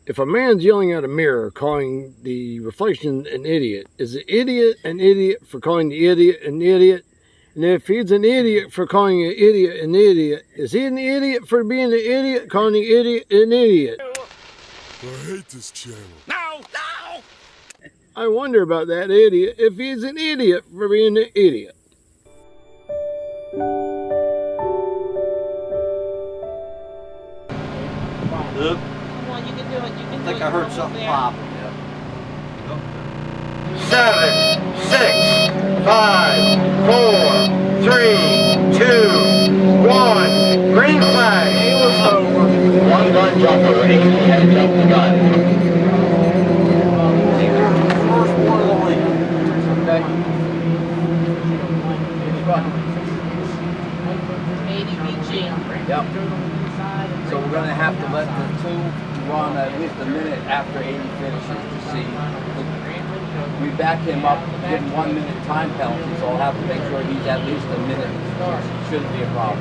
If a man's yelling at a mirror, calling the reflection an idiot, is the idiot an idiot for calling the idiot an idiot? And if he's an idiot for calling an idiot, is he an idiot for being an idiot, calling the idiot an idiot? I hate this channel. No! No! I wonder about that idiot, if he's an idiot for being an idiot. Luke? Come on, you can do it. You can I think I heard something pop. 7, 6, 5, 4, 3, 2, 1. Green flag. One gun jumper ready. Head jump the gun. First one of the week. Yep. So we're going to have to let the two run at least a minute after 80 finishes to see. We back him up, give him 1 minute time penalty, so I'll have to make sure he's at least a minute. Shouldn't be a problem.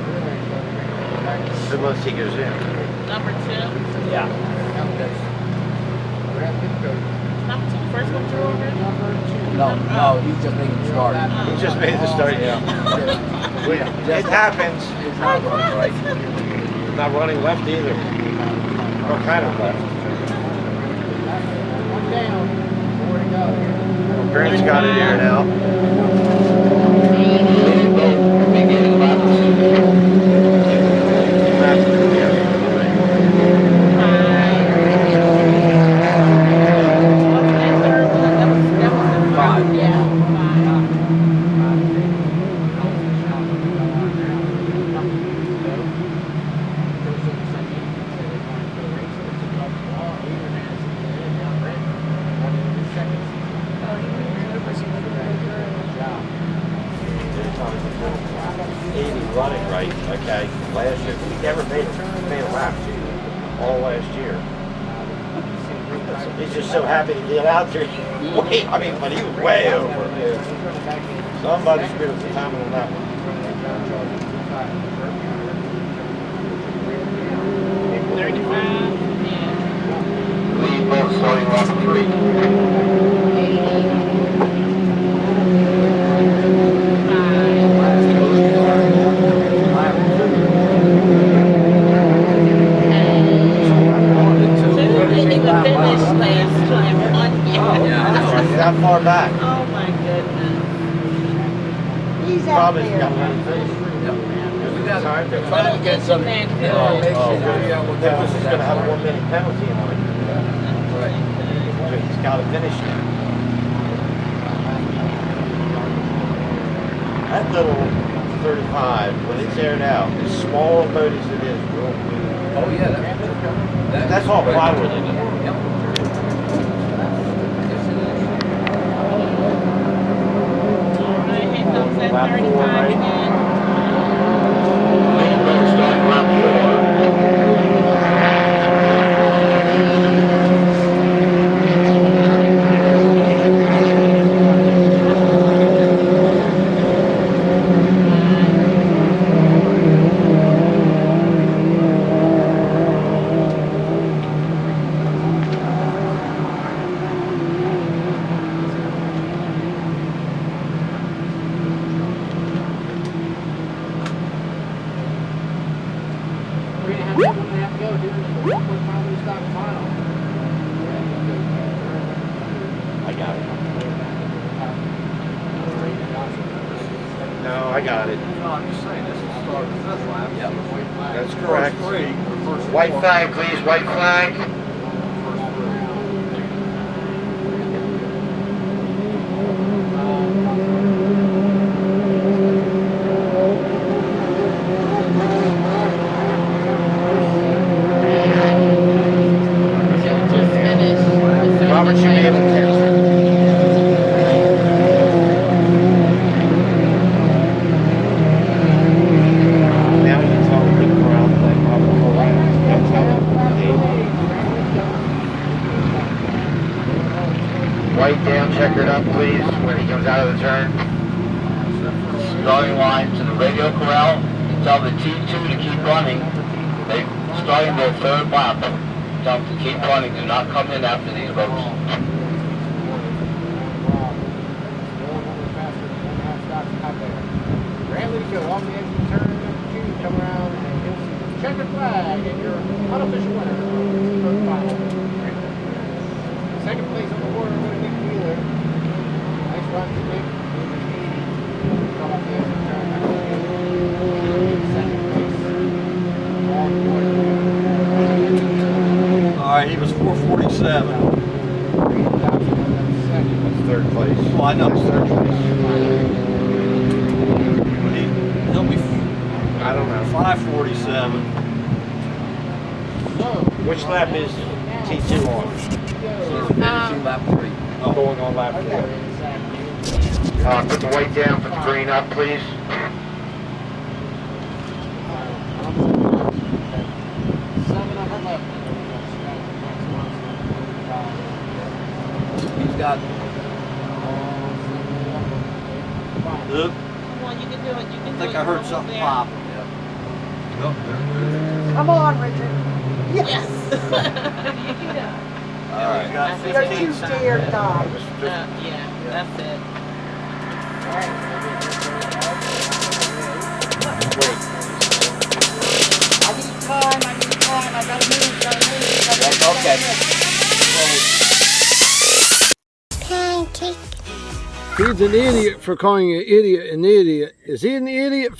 So once he goes in. Number 2. Yeah. Number 2, first one through already? No, he's just making the start. He just made the start, yeah. It happens. It's not running right. Not running left either. What kind of left? Grant's got it here now. Beginning lap 5. Yeah. running right, okay. Last year, we never made a lap all last year. He's just so happy to get out there. Wait, I mean, but he was way over. Somebody screwed up the timing on that one. Lead boat starting lap 3. That far back. Oh my goodness. He's out Probably there. got one thing. Trying to get some. Man, This is going to have a 1 minute penalty on it. So he's got to finish it. That little 35, when it's aired out, as small a boat as it is, real good. Oh yeah, That's all plywood. Here comes that 35 again. Main boat starting lap 4. I got it. No, I got it. That's correct. White flag, please. White flag. Robert, you may have a Now you tell me to go around and let Robert go around. That's how White down, checkered up, please, when he comes out of the turn. Starting line to the radio corral. Tell the T2 to keep running. They're starting their 3rd lap. dump to keep running. Do not come in after these roads. Bradley, go off the exit turn, come around, and just check the flag, and your unofficial winner for the final. Second place on the board, we're going to Nick Wheeler. Nice run to Nick. Come off the exit turn. Second place. All right, he was 447. That's Third place. Well, I know it's third place. He'll be, I don't know, 547. Which lap is T2 on? Finishing lap 3. Oh, going on lap 4. Put the weight down, put the green up, please. He's got Look, Come on, you can do it. You can I do think it. I heard Almost something there. pop. Come on, Richard. Yes. You can do it. All right, got You're 15 too seconds. scared, Tom. Yeah, that's it. I need time. I gotta move. okay. If he's an idiot for calling an idiot is he an idiot